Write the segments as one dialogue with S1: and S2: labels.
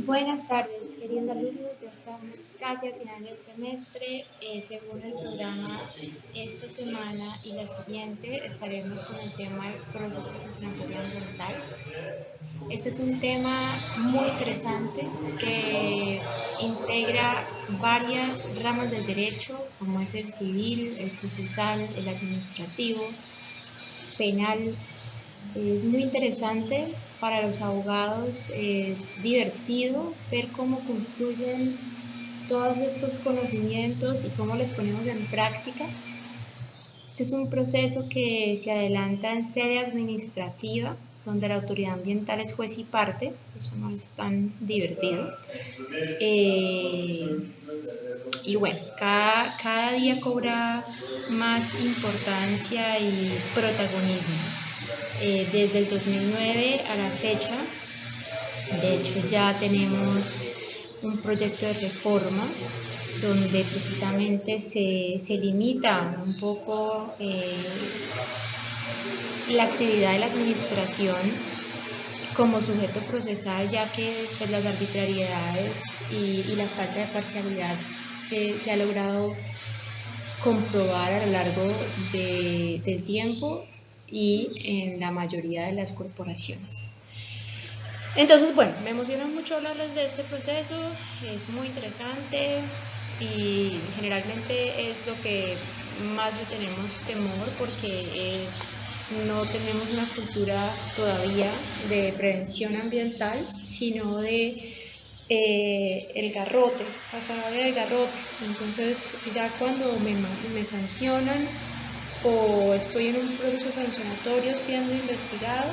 S1: Buenas tardes, queridos alumnos. Ya estamos casi al final del semestre. Según el programa, esta semana y la siguiente estaremos con el tema del proceso sancionatorio ambiental. Este es un tema muy interesante que integra varias ramas del derecho, como es el civil, el procesal, el administrativo, penal. Es muy interesante para los abogados, es divertido ver cómo confluyen todos estos conocimientos y cómo los ponemos en práctica. Este es un proceso que se adelanta en sede administrativa, donde la autoridad ambiental es juez y parte. Eso no es tan divertido. Y bueno, cada día cobra más importancia y protagonismo. Desde el 2009 a la fecha, de hecho ya tenemos un proyecto de reforma donde precisamente se limita un poco la actividad de la administración como sujeto procesal, ya que pues, las arbitrariedades y la falta de parcialidad se ha logrado comprobar a lo largo del tiempo y en la mayoría de las corporaciones. Entonces, bueno, me emociona mucho hablarles de este proceso, es muy interesante y generalmente es lo que más le tenemos temor porque no tenemos una cultura todavía de prevención ambiental, sino de el garrote, la zanahoria del garrote. Entonces ya cuando me sancionan o estoy en un proceso sancionatorio siendo investigado,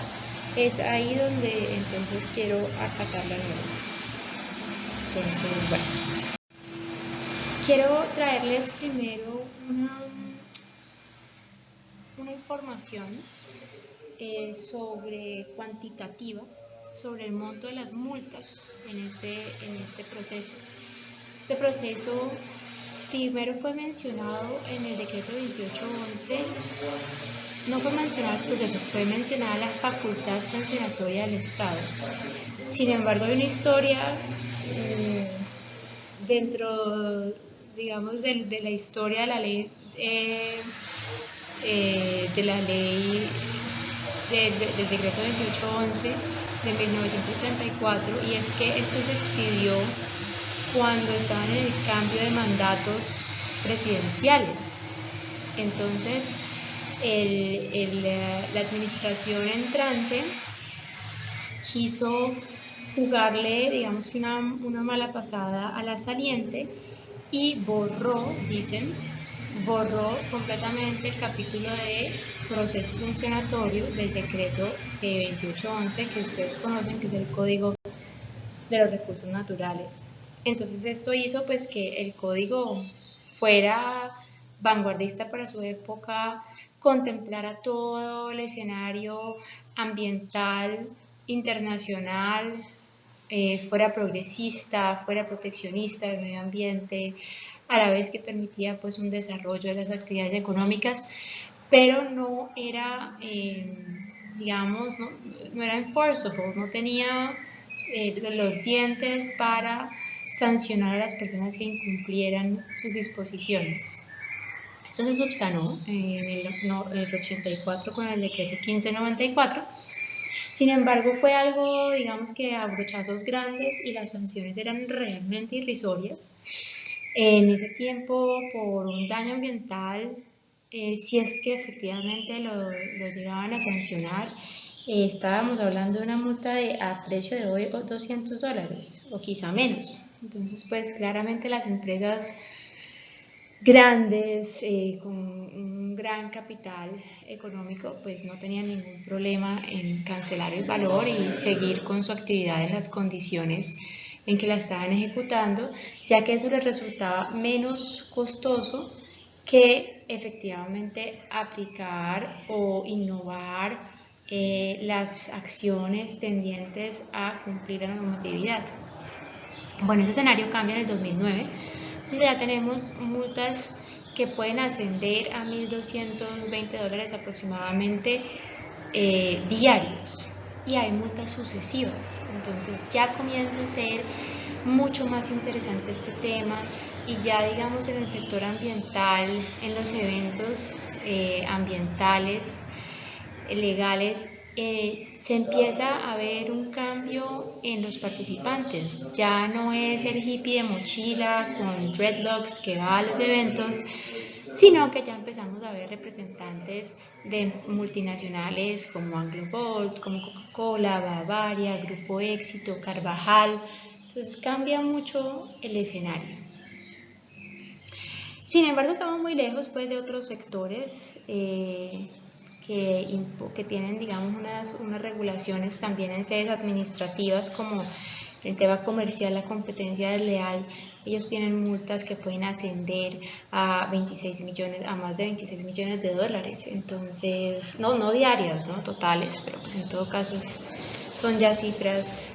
S1: es ahí donde entonces quiero acatar la norma. Entonces, bueno, quiero traerles primero una información sobre cuantitativa, sobre el monto de las multas en este proceso. Este proceso primero fue mencionado en el decreto 2811, no fue mencionado el proceso, fue mencionada la facultad sancionatoria del Estado. Sin embargo, hay una historia dentro, digamos, de la historia de la ley del decreto 2811 de 1934, y es que este se expidió cuando estaban en el cambio de mandatos presidenciales. Entonces, la administración entrante quiso jugarle, digamos, una mala pasada a la saliente y borró completamente el capítulo de proceso sancionatorio del decreto 2811 que ustedes conocen, que es el Código de los Recursos Naturales. Entonces esto hizo pues que el código fuera vanguardista para su época, contemplara todo el escenario ambiental internacional, fuera progresista, fuera proteccionista del medio ambiente, a la vez que permitía pues un desarrollo de las actividades económicas, pero no era, digamos, no era enforceable, no tenía los dientes para sancionar a las personas que incumplieran sus disposiciones. Esto se subsanó en el 84 con el decreto 1594. Sin embargo, fue algo, digamos que a brochazos grandes, y las sanciones eran realmente irrisorias. En ese tiempo, por un daño ambiental, si es que efectivamente lo llegaban a sancionar, estábamos hablando de una multa a precio de hoy $200 o quizá menos. Entonces, pues claramente las empresas grandes, con un gran capital económico, pues no tenían ningún problema en cancelar el valor y seguir con su actividad en las condiciones en que la estaban ejecutando, ya que eso les resultaba menos costoso que efectivamente aplicar o innovar las acciones tendientes a cumplir la normatividad. Bueno, ese escenario cambia en el 2009, donde ya tenemos multas que pueden ascender a $1.220 aproximadamente diarios. y hay multas sucesivas. Entonces ya comienza a ser mucho más interesante este tema y ya digamos en el sector ambiental, en los eventos ambientales, legales, se empieza a ver un cambio en los participantes. Ya no es el hippie de mochila con dreadlocks que va a los eventos, sino que ya empezamos a ver representantes de multinacionales como Anglo Gold, como Coca-Cola, Bavaria, Grupo Éxito, Carvajal. Entonces cambia mucho el escenario. Sin embargo, estamos muy lejos pues, de otros sectores que tienen, digamos, unas regulaciones también en sedes administrativas, como el tema comercial, la competencia desleal. Ellos tienen multas que pueden ascender a 26 millones, a más de 26 millones de dólares. Entonces, no diarias, ¿no? Totales, pero pues en todo caso son ya cifras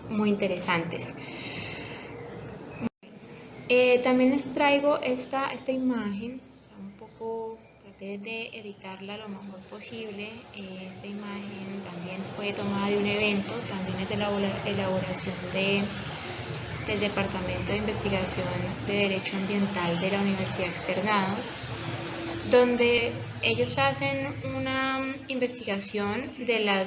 S1: muy interesantes. También les traigo esta imagen, un poco traté de editarla lo mejor posible. Esta imagen también fue tomada de un evento, también es elaboración del Departamento de Investigación de Derecho Ambiental de la Universidad Externado, donde ellos hacen una investigación de la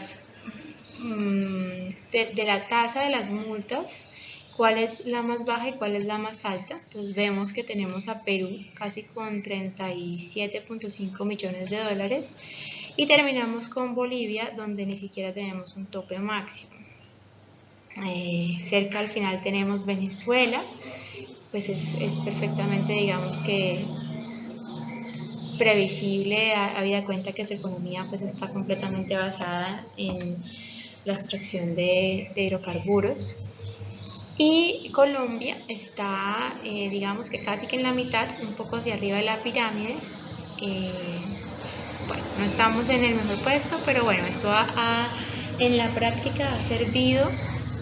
S1: tasa de las multas, cuál es la más baja y cuál es la más alta. Entonces vemos que tenemos a Perú casi con 37.5 millones de dólares y terminamos con Bolivia, donde ni siquiera tenemos un tope máximo. Cerca al final tenemos Venezuela, pues es perfectamente, digamos que previsible, habida cuenta que su economía pues está completamente basada en la extracción de hidrocarburos. Y Colombia está, digamos que casi que en la mitad, un poco hacia arriba de la pirámide. Bueno, no estamos en el mejor puesto, pero bueno, esto en la práctica ha servido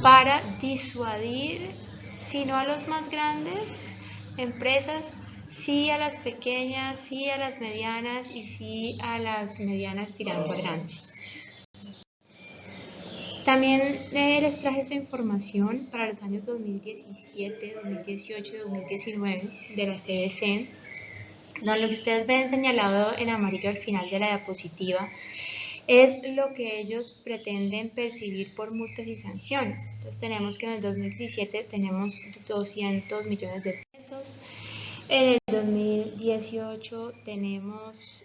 S1: para disuadir, si no a los más grandes empresas, sí a las pequeñas, sí a las medianas y sí a las medianas tirando a grandes. También les traje esta información para los años 2017, 2018 y 2019 de la CBC, donde lo que ustedes ven señalado en amarillo al final de la diapositiva es lo que ellos pretenden percibir por multas y sanciones. Entonces tenemos que en el 2017 tenemos 200 millones de pesos, en el 2018 tenemos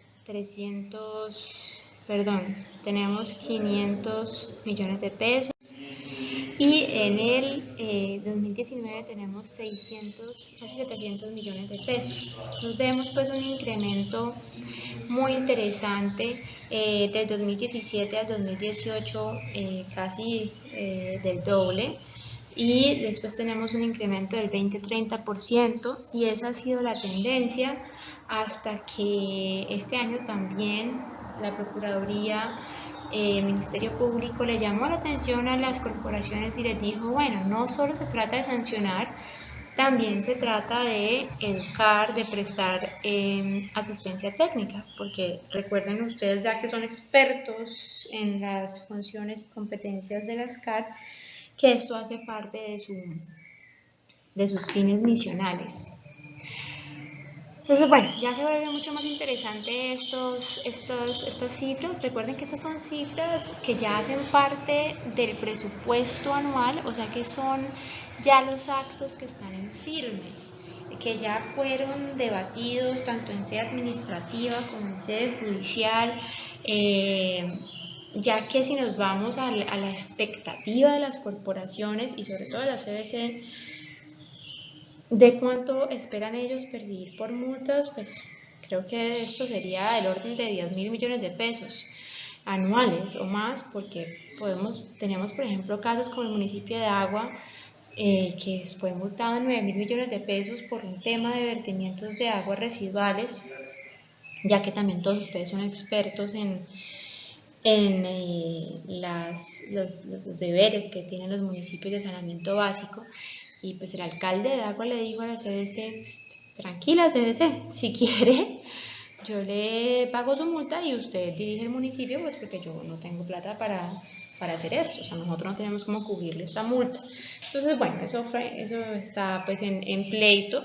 S1: 500 millones de pesos y en el 2019 tenemos 600, casi 700 millones de pesos. Entonces vemos pues un incremento muy interesante del 2017 al 2018, casi del doble. Y después tenemos un incremento del 20-30% y esa ha sido la tendencia hasta que este año también la Procuraduría, el Ministerio Público le llamó la atención a las corporaciones y les dijo, bueno, no solo se trata de sancionar, también se trata de educar, de prestar asistencia técnica, porque recuerden ustedes ya que son expertos en las funciones y competencias de las CAR, que esto hace parte de sus fines misionales. Entonces, bueno, ya se vuelve mucho más interesante estas cifras. Recuerden que estas son cifras que ya hacen parte del presupuesto anual, o sea que son ya los actos que están en firme, que ya fueron debatidos tanto en sede administrativa como en sede judicial, ya que si nos vamos a la expectativa de las corporaciones y sobre todo de la CBC, de cuánto esperan ellos percibir por multas, pues creo que esto sería del orden de 10.000 millones de pesos anuales o más, porque tenemos por ejemplo casos como el municipio de Agua, que fue multado en 9.000 millones de pesos por un tema de vertimientos de aguas residuales, ya que también todos ustedes son expertos en los deberes que tienen los municipios de saneamiento básico. Y pues el alcalde de Agua le dijo a la CBC, pues, tranquila CBC, si quiere yo le pago su multa y usted dirige el municipio, pues porque yo no tengo plata para para hacer esto, o sea, nosotros no tenemos cómo cubrirle esta multa. Entonces, bueno, eso está pues en pleito,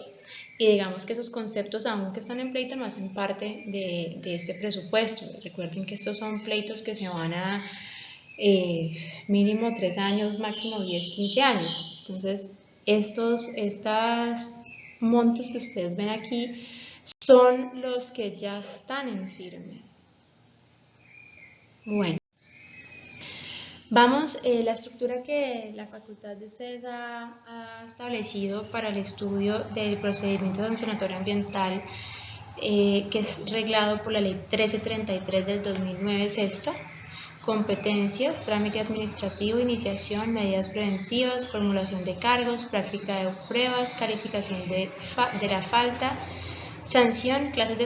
S1: y digamos que esos conceptos, aunque están en pleito, no hacen parte de este presupuesto. Recuerden que estos son pleitos que se van a mínimo 3 años, máximo 10, 15 años. Entonces, estos montos que ustedes ven aquí son los que ya están en firme. Bueno, vamos, la estructura que la facultad de ustedes ha establecido para el estudio del procedimiento sancionatorio ambiental, que es reglado por la ley 1333 del 2009, es esta: competencias, trámite administrativo, iniciación, medidas preventivas, formulación de cargos, práctica de pruebas, calificación de la falta, sanción, clases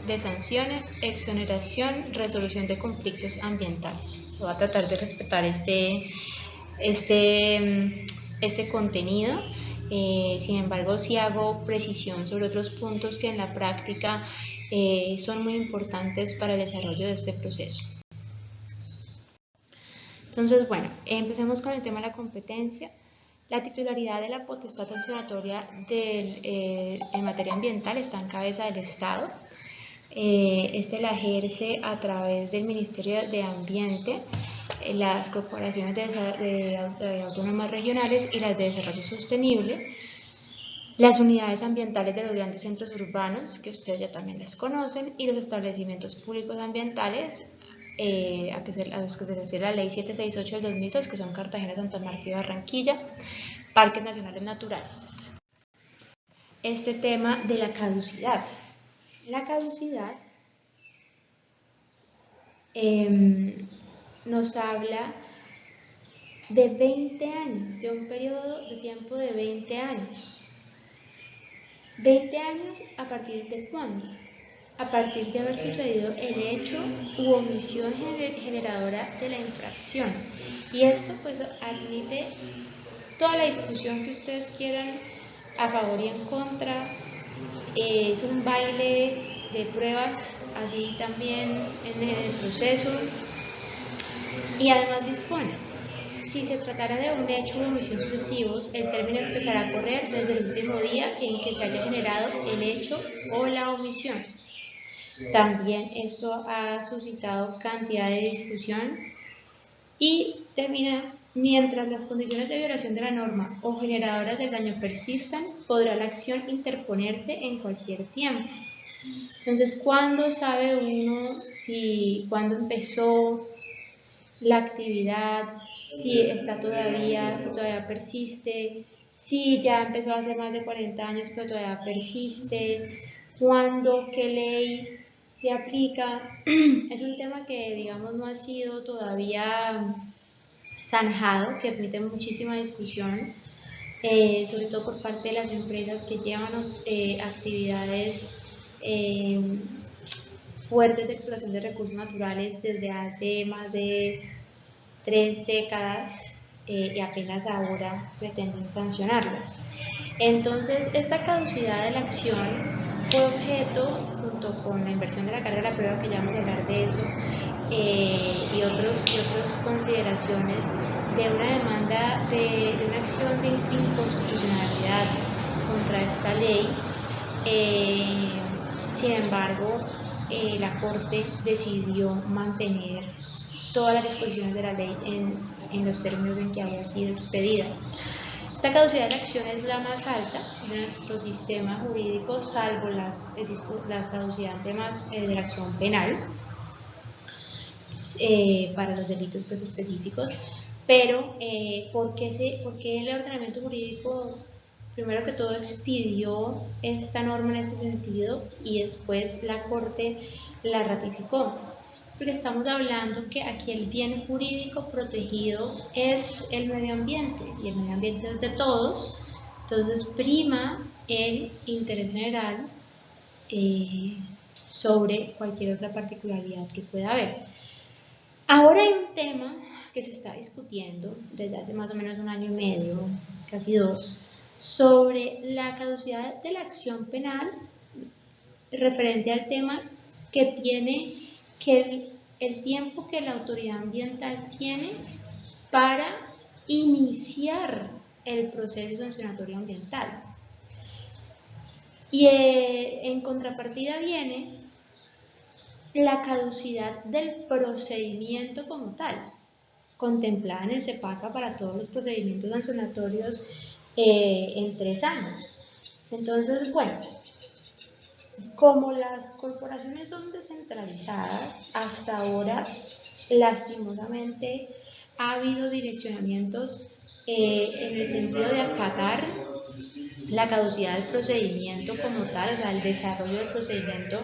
S1: de sanciones, exoneración, resolución de conflictos ambientales. Voy a tratar de respetar este contenido. Sin embargo, sí hago precisión sobre otros puntos que en la práctica son muy importantes para el desarrollo de este proceso. Entonces, bueno, empecemos con el tema de la competencia. La titularidad de la potestad sancionatoria en materia ambiental está en cabeza del Estado. Este la ejerce a través del Ministerio de Ambiente, las corporaciones de autónomas regionales y las de desarrollo sostenible, las unidades ambientales de los grandes centros urbanos, que ustedes ya también las conocen, y los establecimientos públicos ambientales, a los que se refiere la ley 768 del 2002, que son Cartagena, Santa Marta y Barranquilla, parques nacionales naturales. Este tema de la caducidad. La caducidad nos habla de 20 años, de un periodo de tiempo de 20 años. 20 años ¿a partir de cuándo? A partir de haber sucedido el hecho u omisión generadora de la infracción. Y esto pues admite toda la discusión que ustedes quieran, a favor y en contra. Es un baile de pruebas, así también en el proceso. Y además dispone: si se tratara de un hecho o omisión sucesivos, el término empezará a correr desde el último día en que se haya generado el hecho o la omisión. También esto ha suscitado cantidad de discusión y termina: mientras las condiciones de violación de la norma o generadoras del daño persistan, podrá la acción interponerse en cualquier tiempo. Entonces, ¿cuándo sabe uno cuándo empezó la actividad, si todavía persiste, si ya empezó hace más de 40 años pero todavía persiste, cuándo, qué ley se aplica? Es un tema que, digamos, no ha sido todavía zanjado, que admite muchísima discusión, sobre todo por parte de las empresas que llevan actividades fuertes de explotación de recursos naturales desde hace más de 3 décadas, y apenas ahora pretenden sancionarlas. Entonces, esta caducidad de la acción fue objeto, junto con la inversión de la carga de la prueba, que ya vamos a hablar de eso, y otras consideraciones, de una demanda de una acción de inconstitucionalidad contra esta ley. Sin embargo, la Corte decidió mantener todas las disposiciones de la ley en los términos en que había sido expedida. Esta caducidad de la acción es la más alta de nuestro sistema jurídico, salvo las caducidades temas de la acción penal, para los delitos pues específicos. Pero ¿por qué el ordenamiento jurídico primero que todo expidió esta norma en este sentido y después la Corte la ratificó? Porque estamos hablando que aquí el bien jurídico protegido es el medio ambiente, y el medio ambiente es de todos. Entonces prima el interés general sobre cualquier otra particularidad que pueda haber. Ahora hay un tema que se está discutiendo desde hace más o menos 1 año y medio, casi 2, sobre la caducidad de la acción penal, referente al tema que tiene que el tiempo que la autoridad ambiental tiene para iniciar el proceso sancionatorio ambiental. Y en contrapartida viene la caducidad del procedimiento como tal, contemplada en el CEPACA para todos los procedimientos sancionatorios en 3 años. Entonces, bueno, como las corporaciones son descentralizadas, hasta ahora, lastimosamente, ha habido direccionamientos en el sentido de acatar la caducidad del procedimiento como tal, o sea, el desarrollo del procedimiento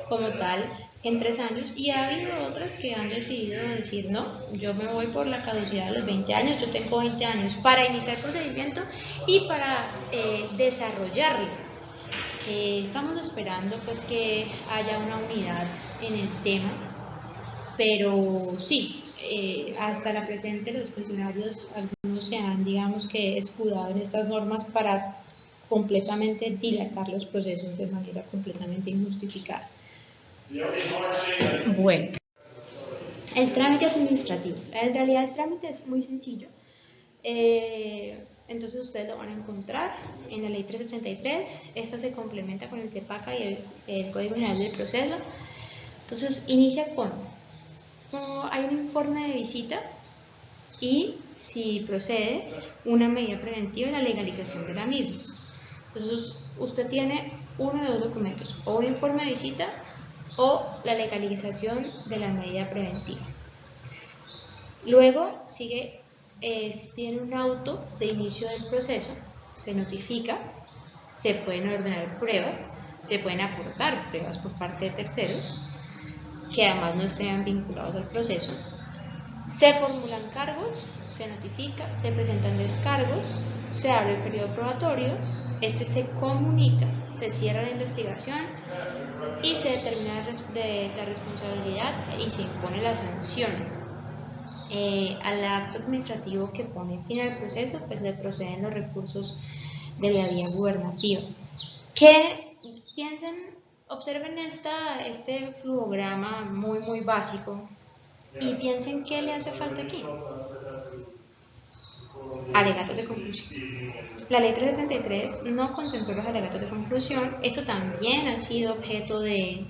S1: como tal en 3 años, y ha habido otras que han decidido decir, no, yo me voy por la caducidad de los 20 años, yo tengo 20 años para iniciar el procedimiento y para desarrollarlo. Estamos esperando pues que haya una unidad en el tema, pero sí, hasta la presente los funcionarios, algunos se han, digamos que, escudado en estas normas para completamente dilatar los procesos de manera completamente injustificada. Bueno, el trámite administrativo. En realidad el trámite es muy sencillo. Entonces ustedes lo van a encontrar en la ley 1333. Esta se complementa con el CEPACA y el Código General del Proceso. Entonces inicia con, hay un informe de visita y, si procede, una medida preventiva y la legalización de la misma. Entonces usted tiene uno de 2 documentos, o un informe de visita o la legalización de la medida preventiva. Luego sigue, expiden un auto de inicio del proceso, se notifica, se pueden ordenar pruebas, se pueden aportar pruebas por parte de terceros, que además no sean vinculados al proceso. Se formulan cargos, se notifica, se presentan descargos, se abre el periodo probatorio, este se comunica, se cierra la investigación y se determina la responsabilidad y se impone la sanción. Al acto administrativo que pone fin al proceso, pues le proceden los recursos de la vía gubernativa. Que piensen, observen este flujograma muy básico y piensen qué le hace falta aquí. Alegatos de conclusión. La ley 373 no contempló los alegatos de conclusión. Esto también ha sido objeto de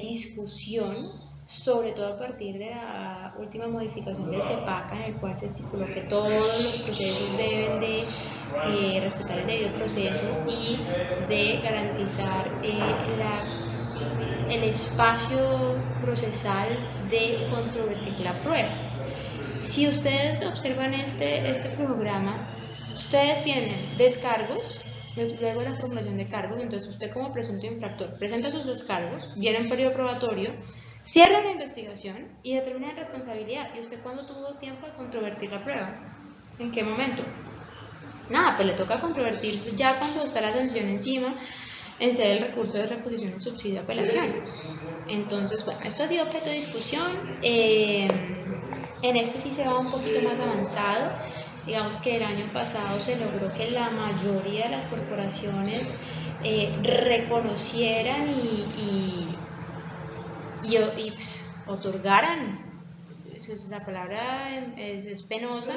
S1: discusión, sobre todo a partir de la última modificación del CEPACA, en el cual se estipuló que todos los procesos deben de respetar el debido proceso y de garantizar el espacio procesal de controvertir la prueba. Si ustedes observan este programa, ustedes tienen descargos, luego de la formulación de cargos. Entonces usted, como presunto infractor, presenta sus descargos, viene un periodo probatorio, cierra la investigación y determina la responsabilidad. ¿Y usted cuándo tuvo tiempo de controvertir la prueba? ¿En qué momento? Nada, pues le toca controvertir ya cuando está la sanción encima, en sede del recurso de reposición en subsidio de apelación. Entonces, bueno, esto ha sido objeto de discusión. En este sí se va un poquito más avanzado. Digamos que el año pasado se logró que la mayoría de las corporaciones reconocieran y otorgaran. La palabra es penosa,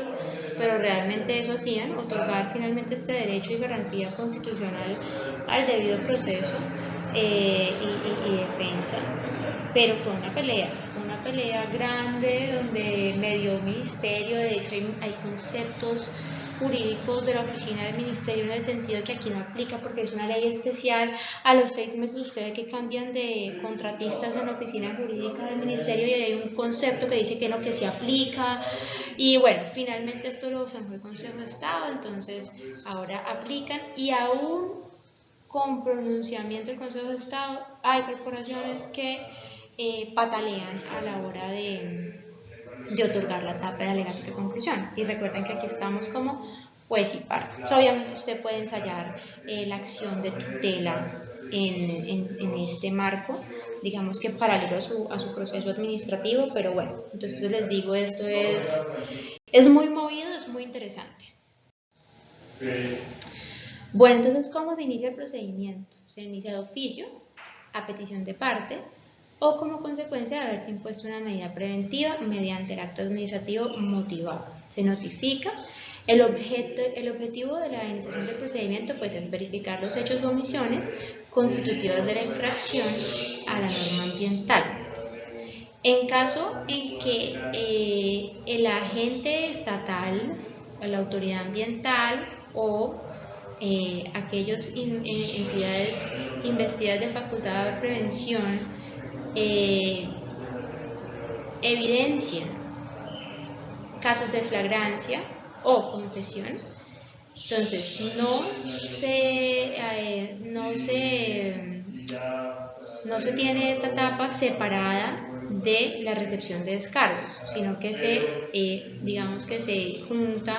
S1: pero realmente eso hacían, otorgar finalmente este derecho y garantía constitucional al debido proceso y defensa. Pero fue una pelea grande, donde medio ministerio, de hecho hay conceptos jurídicos de la oficina del ministerio en el sentido de que aquí no aplica porque es una ley especial. A los 6 meses ustedes que cambian de contratistas en la oficina jurídica del ministerio y hay un concepto que dice que no, que se aplica. Y bueno, finalmente esto lo zanjó el Consejo de Estado, entonces ahora aplican, y aún con pronunciamiento del Consejo de Estado hay corporaciones que patalean a la hora de otorgar la etapa de alegato de conclusión. Y recuerden que aquí estamos como juez y parte. Obviamente usted puede ensayar la acción de tutela en este marco, digamos que paralelo a su proceso administrativo, pero bueno, entonces les digo, esto es muy movido, es muy interesante. Bueno, entonces, ¿cómo se inicia el procedimiento? Se inicia de oficio, a petición de parte, o como consecuencia de haberse impuesto una medida preventiva mediante el acto administrativo motivado. Se notifica. El objetivo de la iniciación del procedimiento pues, es verificar los hechos o omisiones constitutivos de la infracción a la norma ambiental. En caso en que el agente estatal, la autoridad ambiental o aquellas entidades investidas de facultad de prevención evidencian casos de flagrancia o confesión, entonces no se tiene esta etapa separada de la recepción de descargos, sino que digamos que se junta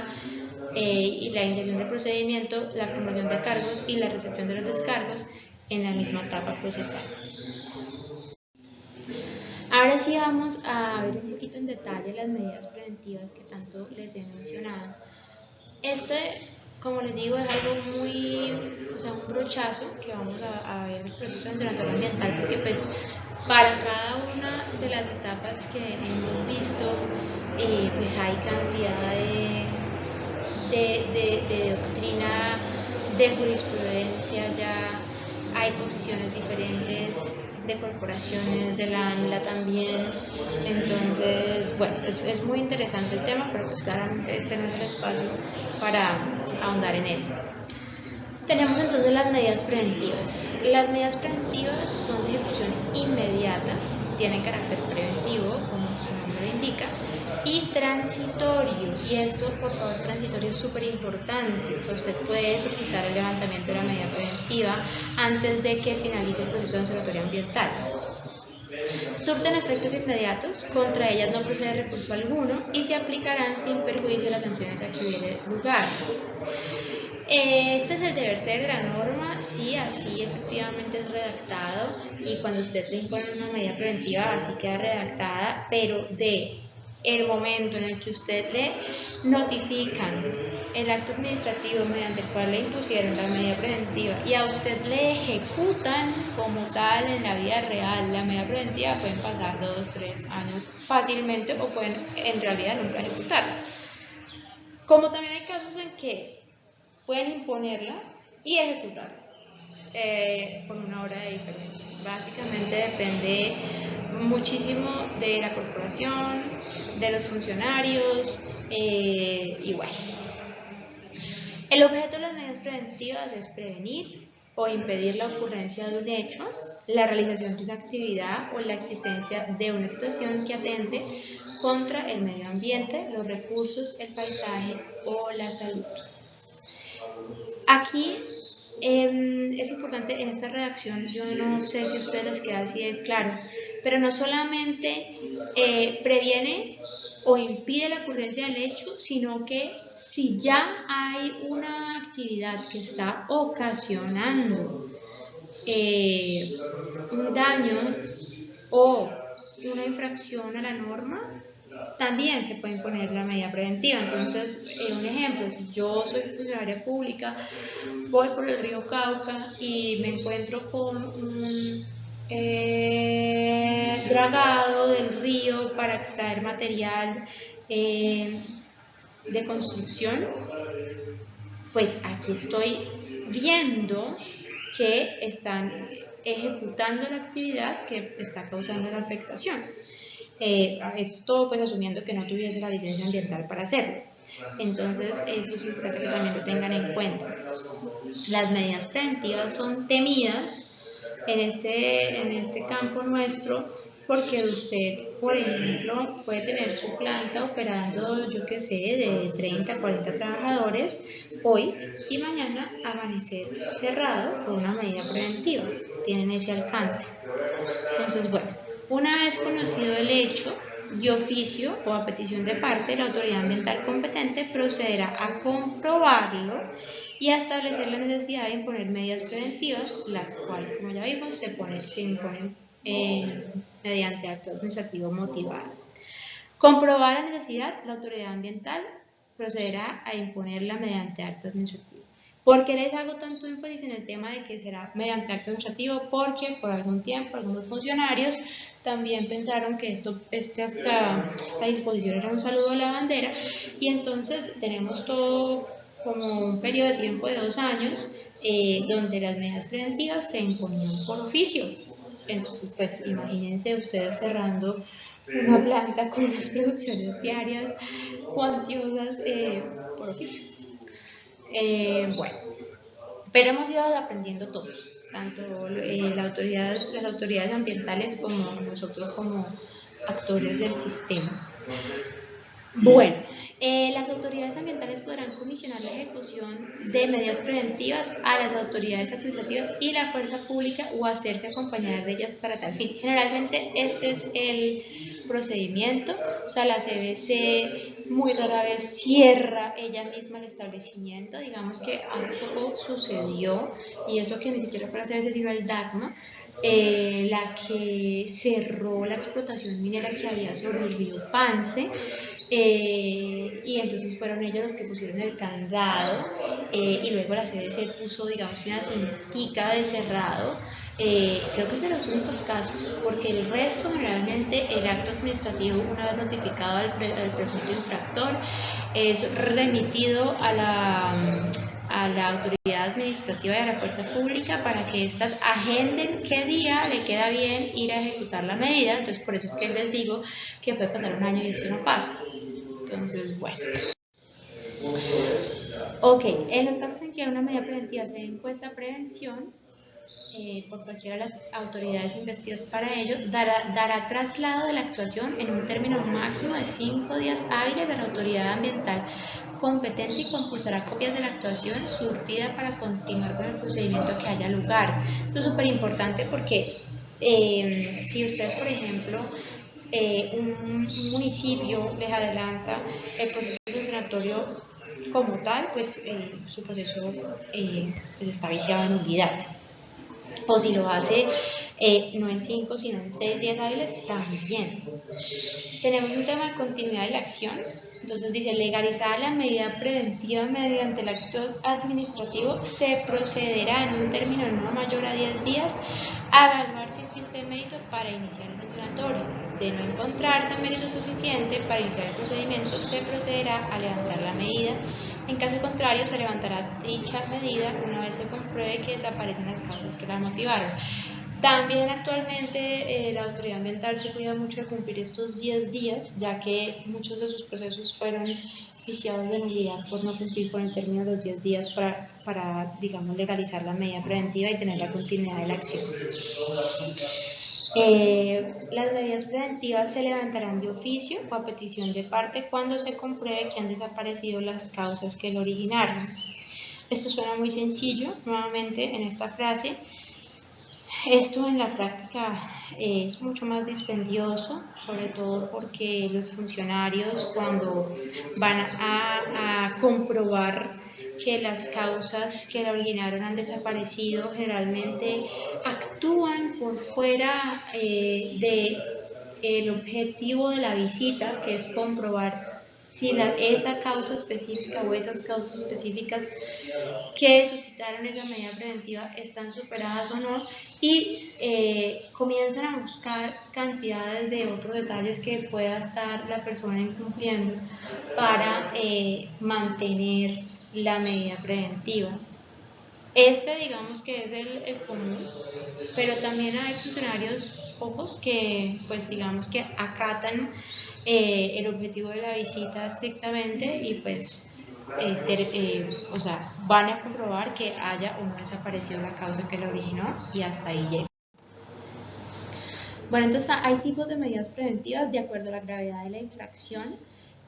S1: y la iniciación del procedimiento, la formación de cargos y la recepción de los descargos en la misma etapa procesal. Ahora sí vamos a ver un poquito en detalle las medidas preventivas que tanto les he mencionado. Como les digo, es algo un brochazo que vamos a ver el proceso sancionatorio ambiental, porque pues para cada una de las etapas que hemos visto, pues hay cantidad de doctrina, de jurisprudencia, ya hay posiciones diferentes de corporaciones, de la ANLA también. Entonces, bueno, es muy interesante el tema, pero pues claramente este no es el espacio para ahondar en él. Tenemos entonces las medidas preventivas. Las medidas preventivas son de ejecución inmediata, tienen carácter preventivo, como su nombre lo indica, y transitorio. Y esto, por favor, transitorio es súper importante. O sea, usted puede solicitar el levantamiento de la medida preventiva antes de que finalice el proceso sancionatorio ambiental. Surten efectos inmediatos, contra ellas no procede recurso alguno y se aplicarán sin perjuicio de las sanciones a que hubiere lugar. Este es el deber ser de la norma, sí, así efectivamente es redactado, y cuando usted le impone una medida preventiva así queda redactada, pero de el momento en el que usted le notifican el acto administrativo mediante el cual le impusieron la medida preventiva y a usted le ejecutan como tal en la vida real la medida preventiva, pueden pasar 2, 3 años fácilmente o pueden en realidad nunca ejecutarla. Como también hay casos en que pueden imponerla y ejecutarla con una hora de diferencia. Básicamente depende muchísimo de la corporación, de los funcionarios y bueno. El objeto de las medidas preventivas es prevenir o impedir la ocurrencia de un hecho, la realización de una actividad o la existencia de una situación que atente contra el medio ambiente, los recursos, el paisaje o la salud. Aquí es importante en esta redacción, yo no sé si a ustedes les queda así de claro, pero no solamente previene o impide la ocurrencia del hecho, sino que si ya hay una actividad que está ocasionando un daño o una infracción a la norma, también se puede imponer la medida preventiva. Entonces, un ejemplo, si yo soy funcionaria pública, voy por el río Cauca y me encuentro con un dragado del río para extraer material de construcción, pues aquí estoy viendo que están ejecutando la actividad que está causando la afectación. Esto todo pues asumiendo que no tuviese la licencia ambiental para hacerlo. Entonces eso es importante que también lo tengan en cuenta. Las medidas preventivas son temidas en este campo nuestro, porque usted, por ejemplo, puede tener su planta operando, yo qué sé, de 30 a 40 trabajadores hoy y mañana amanecer cerrado por una medida preventiva. Tienen ese alcance. Entonces, bueno, una vez conocido el hecho, de oficio o a petición de parte, la autoridad ambiental competente procederá a comprobarlo y a establecer la necesidad de imponer medidas preventivas, las cuales, como ya vimos, se imponen mediante acto administrativo motivado. Comprobar la necesidad, la autoridad ambiental procederá a imponerla mediante acto administrativo. ¿Por qué les hago tanto énfasis en el tema de que será mediante acto administrativo? Porque por algún tiempo algunos funcionarios también pensaron que esta disposición era un saludo a la bandera, y entonces tenemos todo como un periodo de tiempo de 2 años donde las medidas preventivas se imponían por oficio. Entonces, pues imagínense ustedes cerrando una planta con unas producciones diarias cuantiosas por oficio. Bueno, pero hemos ido aprendiendo todos, tanto las autoridades ambientales como nosotros como actores del sistema. Bueno, las autoridades ambientales podrán comisionar la ejecución de medidas preventivas a las autoridades administrativas y la fuerza pública o hacerse acompañar de ellas para tal fin. Generalmente este es el procedimiento, o sea, la CBC muy rara vez cierra ella misma el establecimiento. Digamos que hace poco sucedió, y eso que ni siquiera fue la CBC sino el DACMA, la que cerró la explotación minera que había sobre el río Pance, y entonces fueron ellos los que pusieron el candado, y luego la CBC puso, digamos, una cintica de cerrado. Creo que es de los únicos casos, porque el resto, generalmente, el acto administrativo, una vez notificado al presunto infractor, es remitido a la autoridad administrativa y a la fuerza pública para que éstas agenden qué día le queda bien ir a ejecutar la medida. Entonces, por eso es que les digo que puede pasar un año y esto no pasa. Entonces, bueno. Ok, en los casos en que una medida preventiva se impuesta prevención, por cualquiera de las autoridades investidas para ello, dará traslado de la actuación en un término máximo de 5 días hábiles a la autoridad ambiental competente y compulsará copias de la actuación surtida para continuar con el procedimiento que haya lugar. Esto es súper importante porque si ustedes, por ejemplo, un municipio les adelanta el proceso sancionatorio como tal, pues su proceso pues está viciado en nulidad. O si lo hace no en 5 sino en 6 días hábiles, también. Tenemos un tema de continuidad de la acción. Entonces dice, legalizada la medida preventiva mediante el acto administrativo, se procederá en un término no mayor a 10 días a evaluar si existe mérito para iniciar el sancionatorio. De no encontrarse mérito suficiente para iniciar el procedimiento, se procederá a levantar la medida. En caso contrario, se levantará dicha medida una vez se compruebe que desaparecen las causas que la motivaron. También actualmente la autoridad ambiental se cuida mucho de cumplir estos 10 días, ya que muchos de sus procesos fueron viciados de nulidad por no cumplir con el término de los 10 días para, digamos, legalizar la medida preventiva y tener la continuidad de la acción. Las medidas preventivas se levantarán de oficio o a petición de parte cuando se compruebe que han desaparecido las causas que lo originaron. Esto suena muy sencillo, nuevamente en esta frase. Esto en la práctica es mucho más dispendioso, sobre todo porque los funcionarios, cuando van a comprobar que las causas que la originaron han desaparecido, generalmente actúan por fuera del objetivo de la visita, que es comprobar si esa causa específica o esas causas específicas que suscitaron esa medida preventiva están superadas o no, y comienzan a buscar cantidades de otros detalles que pueda estar la persona incumpliendo para mantener la medida preventiva. Digamos que es el común, pero también hay funcionarios pocos que, pues digamos que acatan el objetivo de la visita estrictamente y pues o sea, van a comprobar que haya o no desaparecido la causa que la originó y hasta ahí llega. Bueno, entonces hay tipos de medidas preventivas de acuerdo a la gravedad de la infracción,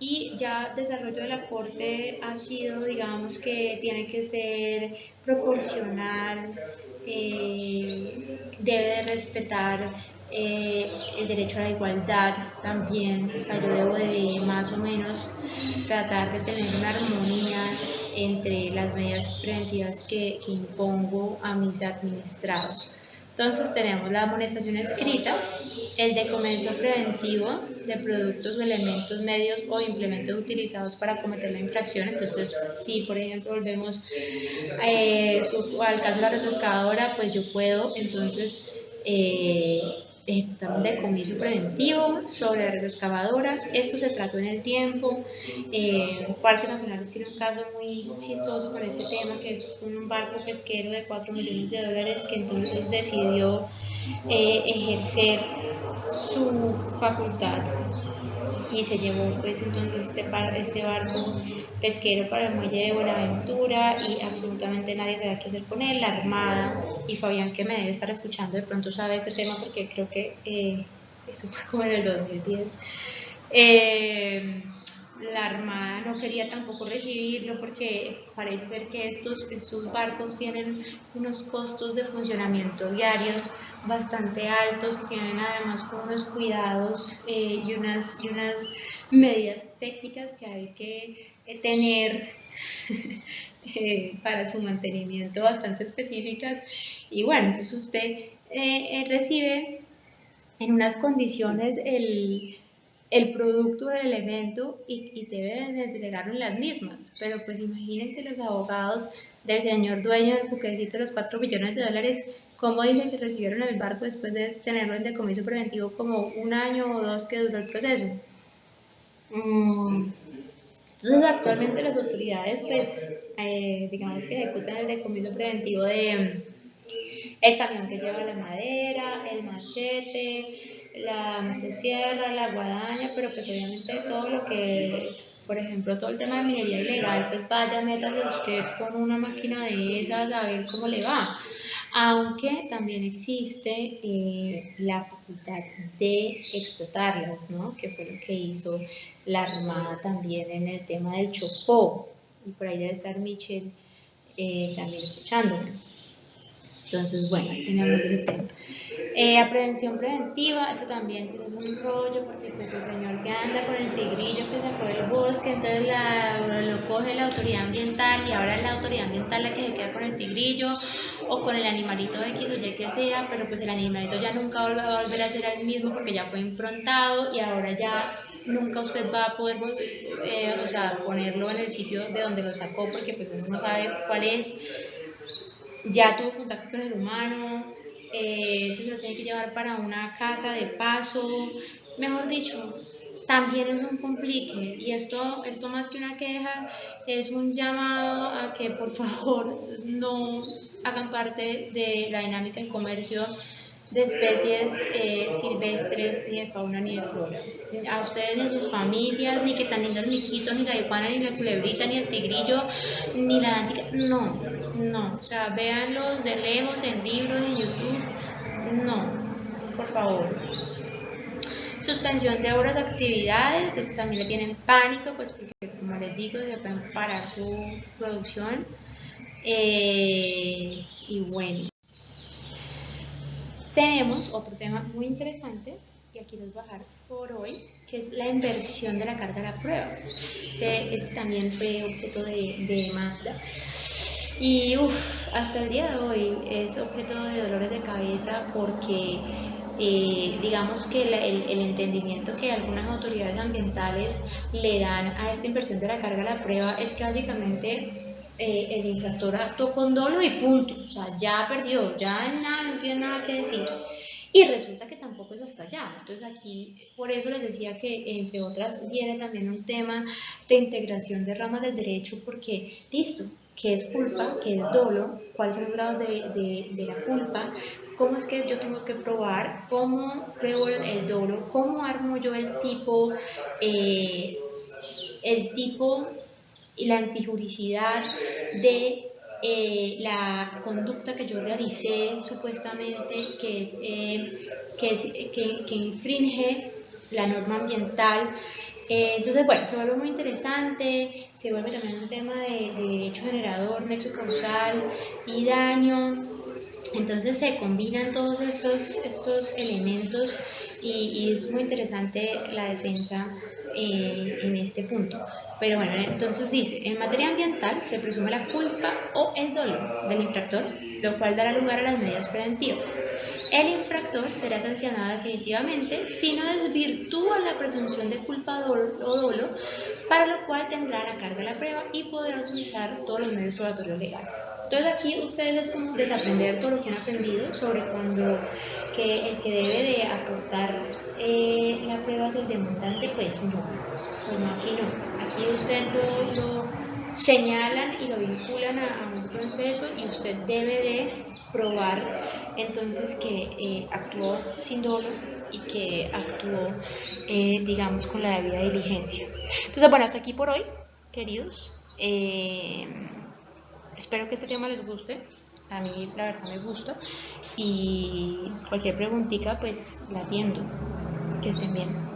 S1: y ya desarrollo del aporte ha sido, digamos, que tiene que ser proporcional, debe de respetar el derecho a la igualdad también. O sea, yo debo de más o menos tratar de tener una armonía entre las medidas preventivas que impongo a mis administrados. Entonces tenemos la amonestación escrita, el decomiso preventivo de productos o elementos, medios o implementos utilizados para cometer la infracción. Entonces, si por ejemplo volvemos al caso de la retroexcavadora, pues yo puedo entonces ejecutar un decomiso preventivo sobre la red excavadora. Esto se trató en el tiempo. Parques Nacionales tiene un caso muy chistoso con este tema, que es un barco pesquero de 4 millones de dólares que entonces decidió ejercer su facultad y se llevó pues entonces este barco pesquero para el muelle de Buenaventura y absolutamente nadie sabe qué hacer con él. La Armada, y Fabián, que me debe estar escuchando, de pronto sabe este tema porque creo que eso fue como en el 2010. La Armada no quería tampoco recibirlo porque parece ser que estos barcos tienen unos costos de funcionamiento diarios bastante altos y tienen además con unos cuidados y unas medidas técnicas que hay que tener para su mantenimiento bastante específicas. Y bueno, entonces usted recibe en unas condiciones el producto del elemento y debe de entregarlo en las mismas. Pero pues imagínense los abogados del señor dueño del buquecito de los 4 millones de dólares, cómo dicen que recibieron el barco después de tenerlo en decomiso preventivo como 1 año o 2 que duró el proceso. Entonces actualmente las autoridades pues digamos que ejecutan el decomiso preventivo de el camión que lleva la madera, el machete, la motosierra, la guadaña, pero pues obviamente todo lo que, por ejemplo, todo el tema de minería ilegal, pues vaya, métase usted con una máquina de esas a ver cómo le va. Aunque también existe la facultad de explotarlas, ¿no? Que fue lo que hizo la Armada también en el tema del Chocó. Y por ahí debe estar Michelle también escuchándome. Entonces, bueno, tenemos ese tema. A prevención preventiva, eso también pues, es un rollo, porque pues el señor que anda con el tigrillo que sacó del bosque, entonces lo coge la autoridad ambiental y ahora es la autoridad ambiental la que se queda con el tigrillo o con el animalito X o Y que sea, pero pues el animalito ya nunca va a volver a ser el mismo porque ya fue improntado y ahora ya nunca usted va a poder o sea, ponerlo en el sitio de donde lo sacó porque pues uno no sabe cuál es. Ya tuvo contacto con el humano, entonces lo tiene que llevar para una casa de paso, mejor dicho, también es un complique y esto más que una queja es un llamado a que por favor no hagan parte de la dinámica de comercio de especies silvestres, ni de fauna ni de flora. A ustedes ni a sus familias, ni que tan lindo el miquito, ni la iguana, ni la culebrita, ni el tigrillo, ni la dantica, no, no, o sea, véanlos de lejos en libros, en YouTube, no, por favor. Suspensión de obras, actividades, esto también le tienen pánico, pues porque como les digo, se pueden parar su producción. Y bueno, tenemos otro tema muy interesante, y aquí los voy a dejar por hoy, que es la inversión de la carga de la prueba. Este también fue objeto de demanda. Y hasta el día de hoy es objeto de dolores de cabeza porque digamos que el entendimiento que algunas autoridades ambientales le dan a esta inversión de la carga de la prueba es que básicamente el infractor actuó con dolo y punto, o sea, ya perdió, ya nada, no tiene nada que decir. Y resulta que tampoco es hasta allá. Entonces aquí, por eso les decía que entre otras viene también un tema de integración de ramas del derecho, porque listo, ¿qué es culpa? ¿Qué es dolo? ¿Cuáles son los grados de la culpa? ¿Cómo es que yo tengo que probar? ¿Cómo pruebo el dolo? ¿Cómo armo yo el tipo y la antijuricidad de la conducta que yo realicé supuestamente que infringe la norma ambiental? Entonces, bueno, se vuelve muy interesante, se vuelve también un tema de hecho generador, nexo causal y daño. Entonces se combinan todos estos elementos y es muy interesante la defensa en este punto. Pero bueno, entonces dice, en materia ambiental se presume la culpa o el dolo del infractor, lo cual dará lugar a las medidas preventivas. el infractor será sancionado definitivamente si no desvirtúa la presunción de culpa o dolo, para lo cual tendrá la carga de la prueba y podrá utilizar todos los medios probatorios legales. Entonces aquí ustedes es como desaprender todo lo que han aprendido sobre cuando el que debe de aportar la prueba es el demandante, pues no, aquí no. Aquí ustedes lo señalan y lo vinculan a un proceso y usted debe de probar entonces que actuó sin dolo y que actuó, digamos, con la debida diligencia. Entonces, bueno, hasta aquí por hoy, queridos. Espero que este tema les guste. A mí, la verdad, me gusta. Y cualquier preguntita, pues la atiendo. Que estén bien.